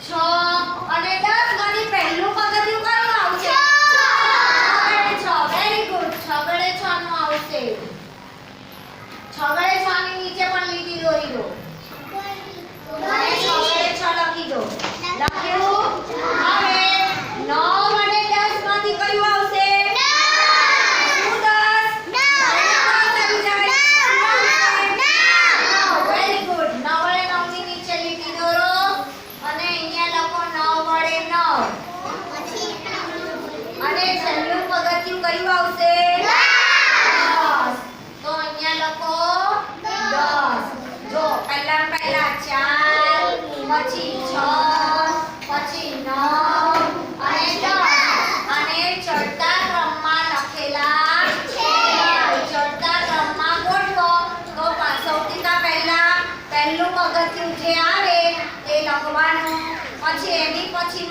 6 અને 10 માંથી પહેલું પગથિયું કયું આવશે? 6 વેરી ગુડ. 6 ગડે 6 નું આવશે. 6 ગડે 6 ની નીચે પણ લીટી દોરી દો અને 6 ગડે 6 લખી દો. લખ્યું. હવે 9 અને 10 માંથી કયું આવશે? 9. શું 10? Very good. 9 વડે 9 ની નીચે લીટી દોરો અને અહીંયા લખો 9 વડે 9. અને છેલ્લું પગથિયું કયું આવશે? 10. તો અહીંયા લખો 10. જો પહેલા 4 પછી 6 પછી 9 અને 10 અને ચડતા ક્રમમાં લખેલા છે. ચડતા ક્રમમાં ગોઠવો તો સૌથી પહેલા પહેલું પગથિયું જે આવે તે લખવાનું, પછી એની પછી